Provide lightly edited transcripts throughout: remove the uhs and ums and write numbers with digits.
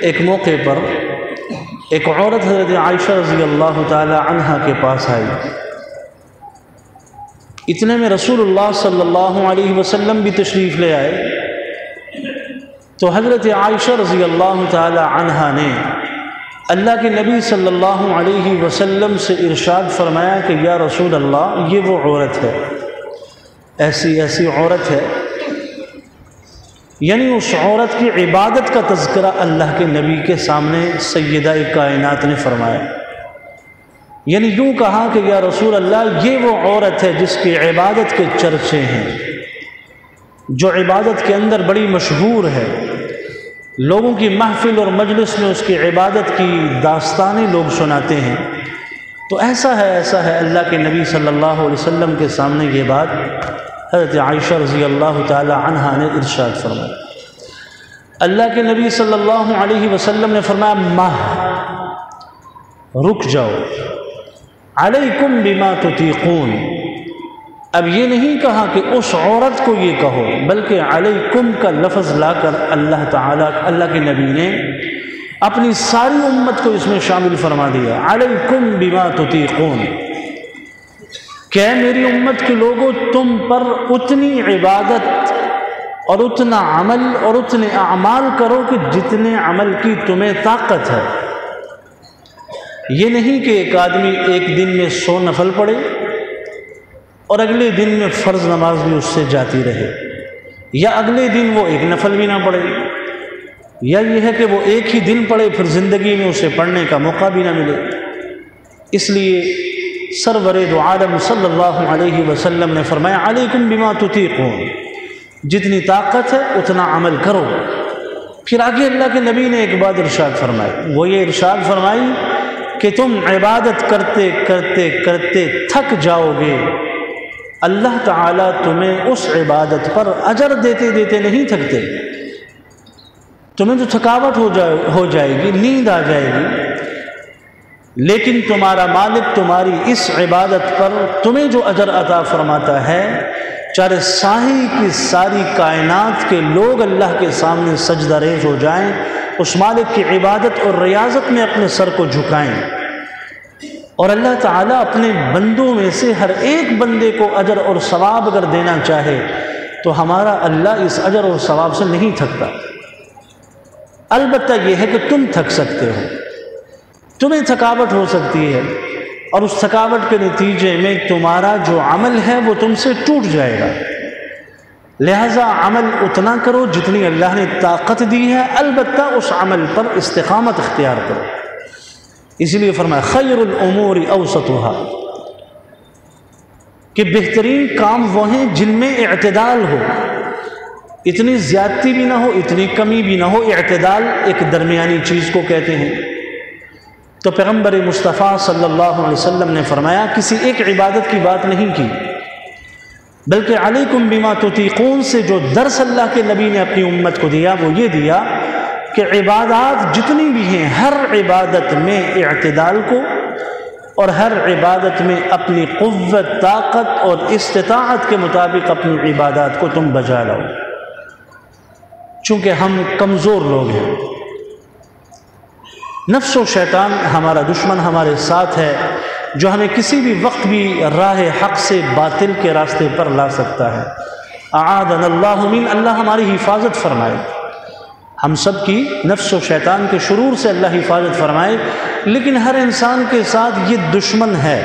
ایک موقع پر ایک عورت حضرت عائشہ رضی اللہ تعالی عنہا کے پاس آئی۔ اتنے میں رسول اللہ صلی اللہ علیہ وسلم بھی تشریف لے آئے، تو حضرت عائشہ رضی اللہ تعالی عنہا نے اللہ کے نبی صلی اللہ علیہ وسلم سے ارشاد فرمایا کہ یا رسول اللہ، یہ وہ عورت ہے، ایسی ایسی عورت ہے، یعنی اس عورت کی عبادت کا تذکرہ اللہ کے نبی کے سامنے سیدہ کائنات نے فرمایا۔ یعنی یوں کہا کہ یا رسول اللہ، یہ وہ عورت ہے جس کی عبادت کے چرچے ہیں، جو عبادت کے اندر بڑی مشہور ہے، لوگوں کی محفل اور مجلس میں اس کی عبادت کی داستانیں لوگ سناتے ہیں۔ تو ایسا ہے اللہ کے نبی صلی اللہ علیہ وسلم کے سامنے یہ بات حضرت عائشہ رضی اللہ تعالی عنہا نے ارشاد فرمایا۔ اللہ کے نبی صلی اللہ علیہ وسلم نے فرمایا رک جاؤ، علیکم بما تطیقون۔ اب یہ نہیں کہا کہ اس عورت کو یہ کہو، بلکہ علیکم کا لفظ لا کر اللہ کے نبی نے اپنی ساری امت کو اس میں شامل فرما دیا۔ علیکم بما تطیقون، کہ میری امت کے لوگوں، تم پر اتنی عبادت اور اتنا عمل اور اتنے اعمال کرو کہ جتنے عمل کی تمہیں طاقت ہے۔ یہ نہیں کہ ایک آدمی ایک دن میں 100 نفل پڑھے اور اگلے دن میں فرض نماز بھی اس سے جاتی رہے، یا اگلے دن وہ ایک نفل بھی نہ پڑھے، یا یہ ہے کہ وہ ایک ہی دن پڑھے پھر زندگی میں اسے پڑھنے کا موقع بھی نہ ملے۔ اس لیے سرور دو عالم صلی اللہ علیہ وسلم نے فرمایا علیکم بما تطیقون، جتنی طاقت ہے اتنا عمل کرو۔ پھر آگے اللہ کے نبی نے ایک بات ارشاد فرمائی، وہ یہ ارشاد فرمائی کہ تم عبادت کرتے کرتے کرتے تھک جاؤ گے، اللہ تعالیٰ تمہیں اس عبادت پر اجر دیتے دیتے نہیں تھکتے۔ تمہیں تو تھکاوٹ ہو جائے گی، نیند آ جائے گی، لیکن تمہارا مالک تمہاری اس عبادت پر تمہیں جو اجر عطا فرماتا ہے، چاہے ساری کی ساری کائنات کے لوگ اللہ کے سامنے سجدہ ریز ہو جائیں، اس مالک کی عبادت اور ریاضت میں اپنے سر کو جھکائیں، اور اللہ تعالیٰ اپنے بندوں میں سے ہر ایک بندے کو اجر اور ثواب اگر دینا چاہے تو ہمارا اللہ اس اجر اور ثواب سے نہیں تھکتا۔ البتہ یہ ہے کہ تم تھک سکتے ہو، تمہیں تھکاوٹ ہو سکتی ہے، اور اس تھکاوٹ کے نتیجے میں تمہارا جو عمل ہے وہ تم سے ٹوٹ جائے گا، لہذا عمل اتنا کرو جتنی اللہ نے طاقت دی ہے، البتہ اس عمل پر استقامت اختیار کرو۔ اسی لیے فرمایا خیر الامور اوسطها، کہ بہترین کام وہ ہیں جن میں اعتدال ہو، اتنی زیادتی بھی نہ ہو، اتنی کمی بھی نہ ہو، اعتدال ایک درمیانی چیز کو کہتے ہیں۔ تو پیغمبر مصطفیٰ صلی اللہ علیہ وسلم نے فرمایا کسی ایک عبادت کی بات نہیں کی، بلکہ علیکم بما تطیقون سے جو درس اللہ کے نبی نے اپنی امت کو دیا وہ یہ دیا کہ عبادات جتنی بھی ہیں، ہر عبادت میں اعتدال کو، اور ہر عبادت میں اپنی قوت، طاقت اور استطاعت کے مطابق اپنی عبادات کو تم بجا لاؤ، چونکہ ہم کمزور لوگ ہیں، نفس و شیطان ہمارا دشمن ہمارے ساتھ ہے، جو ہمیں کسی بھی وقت بھی راہ حق سے باطل کے راستے پر لا سکتا ہے۔ اعاذنا اللہ من، اللہ ہماری حفاظت فرمائے، ہم سب کی نفس و شیطان کے شرور سے اللہ حفاظت فرمائے، لیکن ہر انسان کے ساتھ یہ دشمن ہے۔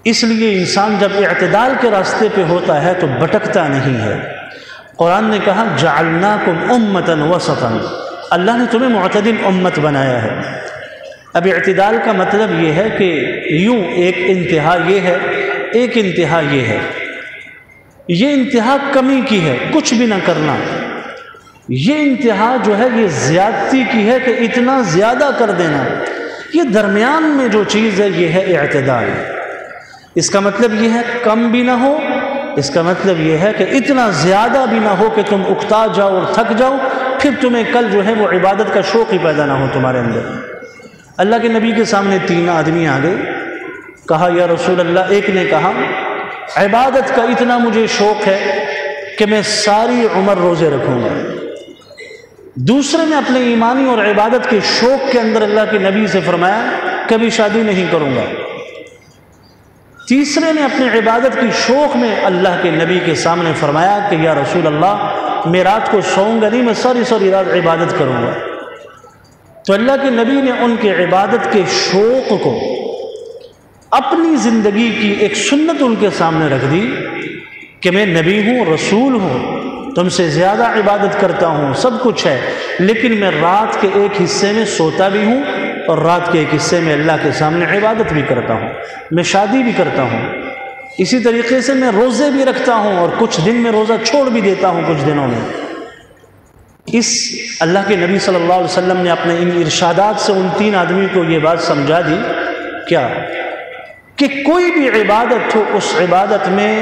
اس لیے انسان جب اعتدال کے راستے پہ ہوتا ہے تو بھٹکتا نہیں ہے۔ قرآن نے کہا جعلناکم امۃ وسطا، اللہ نے تمہیں معتدل امت بنایا ہے۔ اب اعتدال کا مطلب یہ ہے کہ یوں ایک انتہا یہ ہے، ایک انتہا یہ ہے، یہ انتہا کمی کی ہے، کچھ بھی نہ کرنا، یہ انتہا جو ہے یہ زیادتی کی ہے کہ اتنا زیادہ کر دینا، یہ درمیان میں جو چیز ہے یہ ہے اعتدال۔ اس کا مطلب یہ ہے کم بھی نہ ہو، اس کا مطلب یہ ہے کہ اتنا زیادہ بھی نہ ہو کہ تم اکتا جاؤ اور تھک جاؤ، پھر تمہیں کل جو ہے وہ عبادت کا شوق ہی پیدا نہ ہو تمہارے اندر۔ اللہ کے نبی کے سامنے 3 آدمی آ گئے، کہا یا رسول اللہ، ایک نے کہا عبادت کا اتنا مجھے شوق ہے کہ میں ساری عمر روزے رکھوں گا، دوسرے نے اپنے ایمانی اور عبادت کے شوق کے اندر اللہ کے نبی سے فرمایا کبھی شادی نہیں کروں گا۔ تیسرے نے اپنے عبادت کی شوق میں اللہ کے نبی کے سامنے فرمایا کہ یا رسول اللہ میں رات کو سوؤں گا نہیں، میں ساری رات عبادت کروں گا۔ تو اللہ کے نبی نے ان کے عبادت کے شوق کو اپنی زندگی کی ایک سنت ان کے سامنے رکھ دی کہ میں نبی ہوں، رسول ہوں، تم سے زیادہ عبادت کرتا ہوں، سب کچھ ہے، لیکن میں رات کے ایک حصے میں سوتا بھی ہوں اور رات کے ایک حصے میں اللہ کے سامنے عبادت بھی کرتا ہوں، میں شادی بھی کرتا ہوں، اسی طریقے سے میں روزے بھی رکھتا ہوں اور کچھ دن میں روزہ چھوڑ بھی دیتا ہوں کچھ دنوں میں۔ اس اللہ کے نبی صلی اللہ علیہ وسلم نے اپنے ان ارشادات سے ان تین آدمی کو یہ بات سمجھا دی کیا کہ کوئی بھی عبادت ہو، اس عبادت میں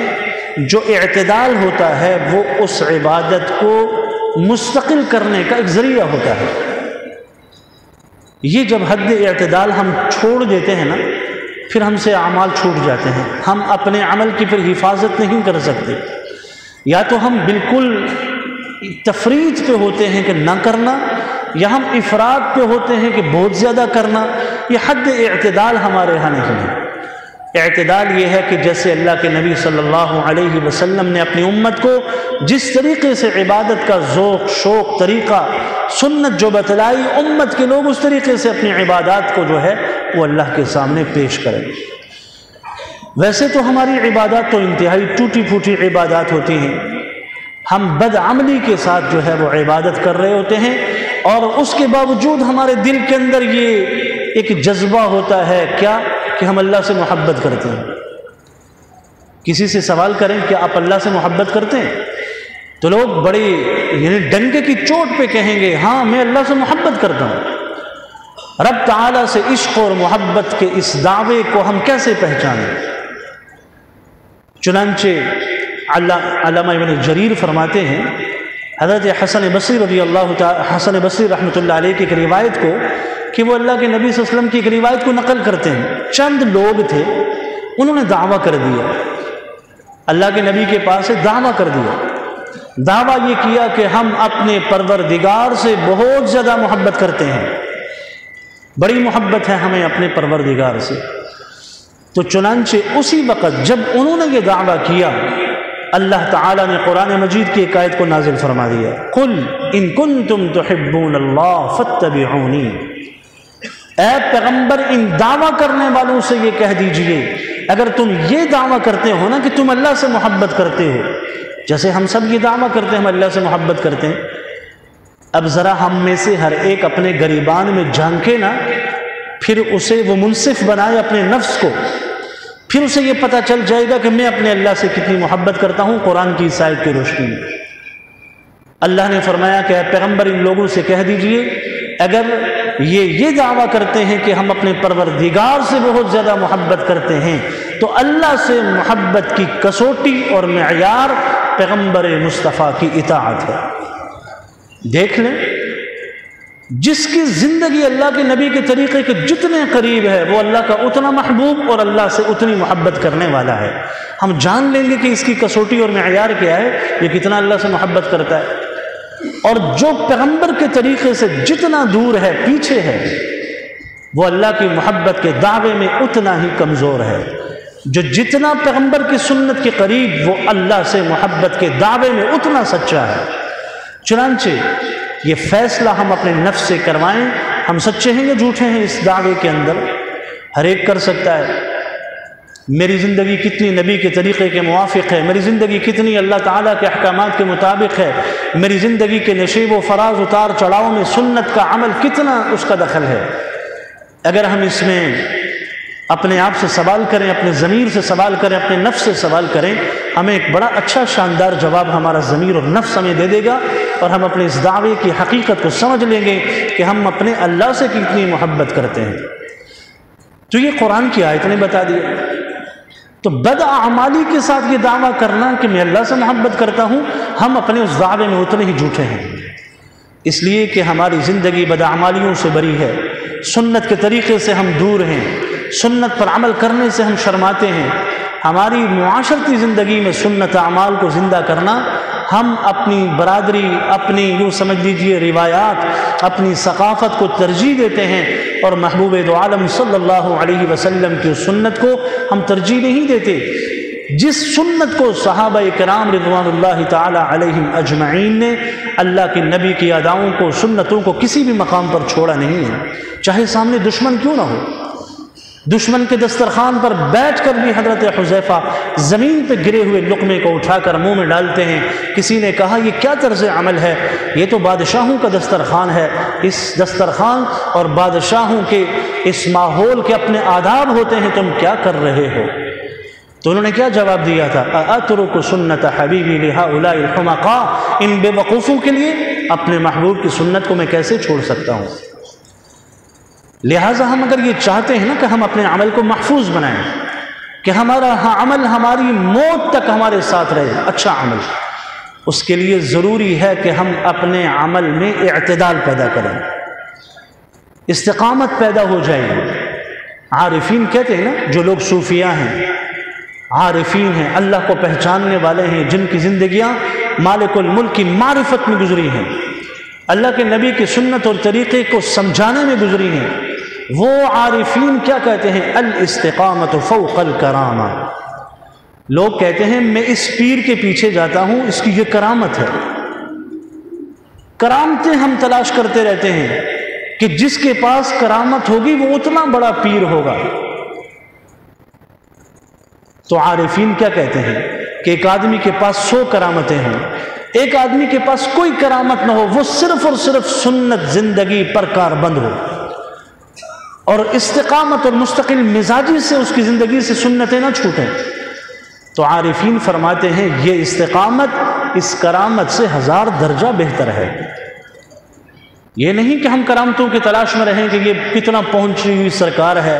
جو اعتدال ہوتا ہے وہ اس عبادت کو مستقل کرنے کا ایک ذریعہ ہوتا ہے۔ یہ جب حد اعتدال ہم چھوڑ دیتے ہیں نا، پھر ہم سے اعمال چھوٹ جاتے ہیں، ہم اپنے عمل کی پھر حفاظت نہیں کر سکتے۔ یا تو ہم بالکل تفریط پہ ہوتے ہیں کہ نہ کرنا، یا ہم افراط پہ ہوتے ہیں کہ بہت زیادہ کرنا۔ یہ حد اعتدال ہمارے ہاں نہیں ہے۔ اعتدال یہ ہے کہ جیسے اللہ کے نبی صلی اللہ علیہ وسلم نے اپنی امت کو جس طریقے سے عبادت کا ذوق، شوق، طریقہ، سنت جو بتلائی، امت کے لوگ اس طریقے سے اپنی عبادات کو جو ہے وہ اللہ کے سامنے پیش کریں۔ ویسے تو ہماری عبادات تو انتہائی ٹوٹی پھوٹی عبادات ہوتی ہیں، ہم بدعملی کے ساتھ جو ہے وہ عبادت کر رہے ہوتے ہیں، اور اس کے باوجود ہمارے دل کے اندر یہ ایک جذبہ ہوتا ہے کیا کہ ہم اللہ سے محبت کرتے ہیں۔ کسی سے سوال کریں کہ آپ اللہ سے محبت کرتے ہیں، تو لوگ بڑے یعنی ڈنکے کی چوٹ پہ کہیں گے ہاں میں اللہ سے محبت کرتا ہوں۔ رب تعالیٰ سے عشق اور محبت کے اس دعوے کو ہم کیسے پہچانیں؟ چنانچہ علامہ ابن جریر فرماتے ہیں حضرت حسن بصری رضی اللہ تعالی حسن بصری رحمۃ اللہ علیہ کی ایک روایت کو کہ وہ اللہ کے نبی صلی اللہ علیہ وسلم کی ایک روایت کو نقل کرتے ہیں۔ چند لوگ تھے، انہوں نے دعویٰ کر دیا، اللہ کے نبی کے پاس سے دعویٰ کر دیا، دعویٰ یہ کیا کہ ہم اپنے پروردگار سے بہت زیادہ محبت کرتے ہیں، بڑی محبت ہے ہمیں اپنے پروردگار سے۔ تو چنانچہ اسی وقت جب انہوں نے یہ دعویٰ کیا، اللہ تعالیٰ نے قرآن مجید کی ایک آیت کو نازل فرما دیا، قل ان کنتم تحبون اللہ فاتبعونی۔ اے پیغمبر ان دعویٰ کرنے والوں سے یہ کہہ دیجئے اگر تم یہ دعویٰ کرتے ہو نا کہ تم اللہ سے محبت کرتے ہو، جیسے ہم سب یہ دعویٰ کرتے ہیں ہم اللہ سے محبت کرتے ہیں، اب ذرا ہم میں سے ہر ایک اپنے گریبان میں جھانکے نا، پھر اسے وہ منصف بنائے اپنے نفس کو، پھر اسے یہ پتہ چل جائے گا کہ میں اپنے اللہ سے کتنی محبت کرتا ہوں قرآن کی اس آیت کی روشنی میں۔ اللہ نے فرمایا کہ اے پیغمبر ان لوگوں سے کہہ دیجئے اگر یہ دعویٰ کرتے ہیں کہ ہم اپنے پروردگار سے بہت زیادہ محبت کرتے ہیں، تو اللہ سے محبت کی کسوٹی اور معیار پیغمبر مصطفیٰ کی اطاعت ہے۔ دیکھ لیں، جس کی زندگی اللہ کے نبی کے طریقے کے جتنے قریب ہے وہ اللہ کا اتنا محبوب اور اللہ سے اتنی محبت کرنے والا ہے۔ ہم جان لیں گے کہ اس کی کسوٹی اور معیار کیا ہے، یہ کتنا اللہ سے محبت کرتا ہے، اور جو پیغمبر کے طریقے سے جتنا دور ہے، پیچھے ہے، وہ اللہ کی محبت کے دعوے میں اتنا ہی کمزور ہے۔ جو جتنا پیغمبر کی سنت کے قریب، وہ اللہ سے محبت کے دعوے میں اتنا سچا ہے۔ چنانچہ یہ فیصلہ ہم اپنے نفس سے کروائیں، ہم سچے ہیں یا جھوٹے ہیں اس دعوے کے اندر، ہر ایک کر سکتا ہے۔ میری زندگی کتنی نبی کے طریقے کے موافق ہے، میری زندگی کتنی اللہ تعالیٰ کے احکامات کے مطابق ہے، میری زندگی کے نشیب و فراز اتار چڑھاؤ میں سنت کا عمل کتنا اس کا دخل ہے۔ اگر ہم اس میں اپنے آپ سے سوال کریں، اپنے ضمیر سے سوال کریں، اپنے نفس سے سوال کریں، ہمیں ایک بڑا اچھا شاندار جواب ہمارا ضمیر اور نفس ہمیں دے دے گا، اور ہم اپنے اس دعوے کی حقیقت کو سمجھ لیں گے کہ ہم اپنے اللہ سے کتنی محبت کرتے ہیں۔ تو یہ قرآن کی آیت نے بتا دیا۔ تو بدعمالی کے ساتھ یہ دعویٰ کرنا کہ میں اللہ سے محبت کرتا ہوں، ہم اپنے اس دعوے میں اتنے ہی جھوٹے ہیں، اس لیے کہ ہماری زندگی بدعمالیوں سے بری ہے، سنت کے طریقے سے ہم دور ہیں، سنت پر عمل کرنے سے ہم شرماتے ہیں۔ ہماری معاشرتی زندگی میں سنت اعمال کو زندہ کرنا ہم اپنی برادری، اپنی یوں سمجھ لیجیے روایات، اپنی ثقافت کو ترجیح دیتے ہیں اور محبوب دو عالم صلی اللہ علیہ وسلم کی سنت کو ہم ترجیح نہیں دیتے، جس سنت کو صحابہ کرام رضوان اللہ تعالی علیہم اجمعین نے اللہ کے نبی کی اداؤں کو، سنتوں کو کسی بھی مقام پر چھوڑا نہیں ہے، چاہے سامنے دشمن کیوں نہ ہو۔ دشمن کے دسترخوان پر بیٹھ کر بھی حضرت حذیفہ زمین پہ گرے ہوئے لقمے کو اٹھا کر منہ میں ڈالتے ہیں۔ کسی نے کہا یہ کیا طرز عمل ہے، یہ تو بادشاہوں کا دسترخوان ہے، اس دسترخوان اور بادشاہوں کے اس ماحول کے اپنے آداب ہوتے ہیں، تم کیا کر رہے ہو؟ تو انہوں نے کیا جواب دیا تھا؟ اَأَتْرُكُ سُنَّةَ حَبِيبِي لِهَؤُلَاءِ الْحُمَقَاءِ، ان بے وقوفوں کے لیے اپنے محبوب کی سنت کو میں کیسے چھوڑ سکتا ہوں؟ لہٰذا ہم اگر یہ چاہتے ہیں نا کہ ہم اپنے عمل کو محفوظ بنائیں، کہ ہمارا عمل ہماری موت تک ہمارے ساتھ رہے، اچھا عمل، اس کے لیے ضروری ہے کہ ہم اپنے عمل میں اعتدال پیدا کریں، استقامت پیدا ہو جائے گی۔ عارفین کہتے ہیں نا، جو لوگ صوفیاء ہیں، عارفین ہیں، اللہ کو پہچاننے والے ہیں، جن کی زندگیاں مالک الملک کی معرفت میں گزری ہیں، اللہ کے نبی کی سنت اور طریقے کو سمجھانے میں گزری ہیں، وہ عارفین کیا کہتے ہیں؟ الاستقامت فوق الکرامہ۔ لوگ کہتے ہیں میں اس پیر کے پیچھے جاتا ہوں، اس کی یہ کرامت ہے۔ کرامتیں ہم تلاش کرتے رہتے ہیں کہ جس کے پاس کرامت ہوگی وہ اتنا بڑا پیر ہوگا۔ تو عارفین کیا کہتے ہیں کہ ایک آدمی کے پاس 100 کرامتیں ہوں، ایک آدمی کے پاس کوئی کرامت نہ ہو، وہ صرف اور صرف سنت زندگی پر کاربند ہو اور استقامت اور مستقل مزاجی سے اس کی زندگی سے سنتیں نہ چھوٹیں، تو عارفین فرماتے ہیں یہ استقامت اس کرامت سے 1000 درجہ بہتر ہے۔ یہ نہیں کہ ہم کرامتوں کی تلاش میں رہیں کہ یہ کتنا پہنچی ہوئی سرکار ہے۔